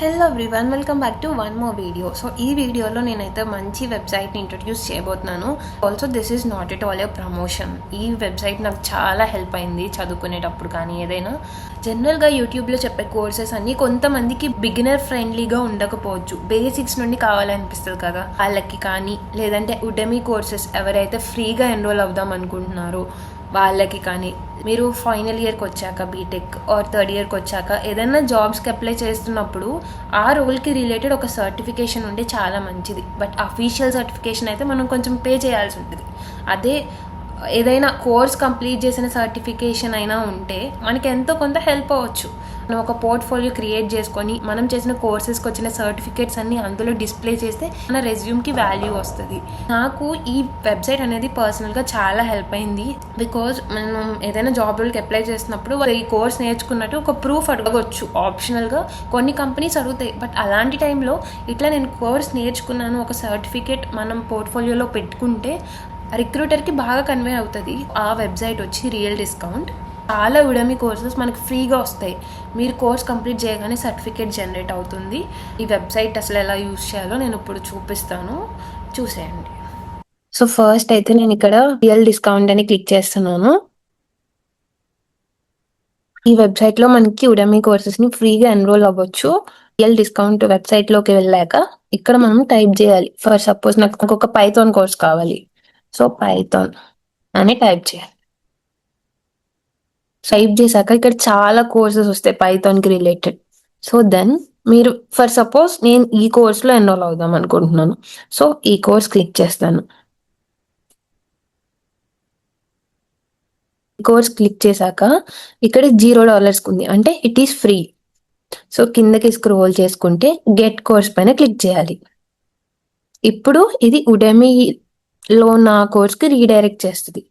Hello everyone, welcome back to one more video. So ఈ వీడియోలో నేనైతే మంచి వెబ్సైట్ని ఇంట్రొడ్యూస్ చేయబోతున్నాను. Also this is not at all A promotion. ఈ వెబ్సైట్ నాకు చాలా హెల్ప్ అయింది చదువుకునేటప్పుడు. కానీ ఏదైనా జనరల్గా యూట్యూబ్లో చెప్పే కోర్సెస్ అన్నీ కొంతమందికి బిగినర్ ఫ్రెండ్లీగా ఉండకపోవచ్చు. బేసిక్స్ నుండి కావాలనిపిస్తుంది కదా వాళ్ళకి. కానీ లేదంటే ఉడెమీ కోర్సెస్ ఎవరైతే ఫ్రీగా ఎన్రోల్ అవుదాం అనుకుంటున్నారో వాళ్ళకి కానీ, మీరు ఫైనల్ ఇయర్కి వచ్చాక బీటెక్ ఆర్ థర్డ్ ఇయర్కి వచ్చాక ఏదైనా జాబ్స్కి అప్లై చేస్తున్నప్పుడు ఆ రోల్కి రిలేటెడ్ ఒక సర్టిఫికేషన్ ఉంటే చాలా మంచిది. బట్ అఫీషియల్ సర్టిఫికేషన్ అయితే మనం కొంచెం పే చేయాల్సి ఉంటుంది. అదే ఏదైనా కోర్స్ కంప్లీట్ చేసిన సర్టిఫికేషన్ అయినా ఉంటే మనకి ఎంతో కొంత హెల్ప్ అవ్వచ్చు. మనం ఒక పోర్ట్ఫోలియో క్రియేట్ చేసుకొని మనం చేసిన కోర్సెస్కి వచ్చిన సర్టిఫికేట్స్ అన్ని అందులో డిస్ప్లే చేస్తే మన రెజ్యూమ్కి వాల్యూ వస్తుంది. నాకు ఈ వెబ్సైట్ అనేది పర్సనల్గా చాలా హెల్ప్ అయింది. బికాజ్ మనం ఏదైనా జాబ్ రోల్కి అప్లై చేసినప్పుడు ఈ కోర్స్ నేర్చుకున్నట్టు ఒక ప్రూఫ్ అడగవచ్చు. ఆప్షనల్గా కొన్ని కంపెనీస్ అడుగుతాయి. బట్ అలాంటి టైంలో ఇట్లా నేను కోర్స్ నేర్చుకున్నాను ఒక సర్టిఫికేట్ మనం పోర్ట్ఫోలియోలో పెట్టుకుంటే రిక్రూటర్కి బాగా కన్వే అవుతుంది. ఆ వెబ్సైట్ వచ్చి రియల్ డిస్కౌంట్. చాలా ఉడమీ కోర్సెస్ మనకి ఫ్రీగా వస్తాయి. మీరు కోర్స్ కంప్లీట్ చేయగానే సర్టిఫికేట్ జనరేట్ అవుతుంది. ఈ వెబ్సైట్ అసలు ఎలా యూజ్ చేయాలో నేను ఇప్పుడు చూపిస్తాను, చూసేయండి. సో ఫస్ట్ అయితే నేను ఇక్కడ రియల్ డిస్కౌంట్ అని క్లిక్ చేస్తున్నాను. ఈ వెబ్సైట్లో మనకి ఉడమీ కోర్సెస్ని ఫ్రీగా ఎన్రోల్ అవ్వచ్చు. రియల్ డిస్కౌంట్ వెబ్సైట్లోకి వెళ్ళాక ఇక్కడ మనం టైప్ చేయాలి. ఫర్ సపోజ్ నాకు ఒక పైథాన్ కోర్స్ కావాలి. సో పైథాన్ అని టైప్ చేయాలి. టైప్ చేశాక ఇక్కడ చాలా కోర్సెస్ వస్తాయి పైథాన్కి రిలేటెడ్. సో దెన్ మీరు ఫర్ సపోజ్ నేను ఈ కోర్స్లో ఎన్రోల్ అవుదాం అనుకుంటున్నాను. సో ఈ కోర్స్ క్లిక్ చేస్తాను. ఈ కోర్స్ క్లిక్ చేశాక ఇక్కడ $0 ఉంది, అంటే ఇట్ ఈస్ ఫ్రీ. సో కిందకి స్క్రోల్ చేసుకుంటే గెట్ కోర్స్ పైన క్లిక్ చేయాలి. ఇప్పుడు ఇది ఉడమీలో నా కోర్స్కి రీడైరెక్ట్ చేస్తుంది.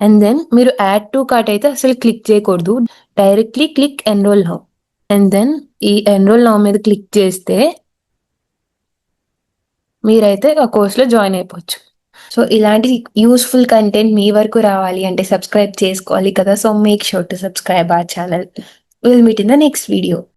అండ్ దెన్ మీరు యాడ్ టు కార్ట్ అయితే అసలు క్లిక్ చేయకూడదు. Directly click enrol now. And then ఈ ఎన్రోల్ నౌ మీద క్లిక్ చేస్తే మీరైతే ఆ కోర్స్లో జాయిన్ అయిపోవచ్చు. సో ఇలాంటి యూస్ఫుల్ కంటెంట్ మీ వరకు రావాలి అంటే సబ్స్క్రైబ్ చేసుకోవాలి కదా. So make sure to subscribe our channel. Will meet in the next video.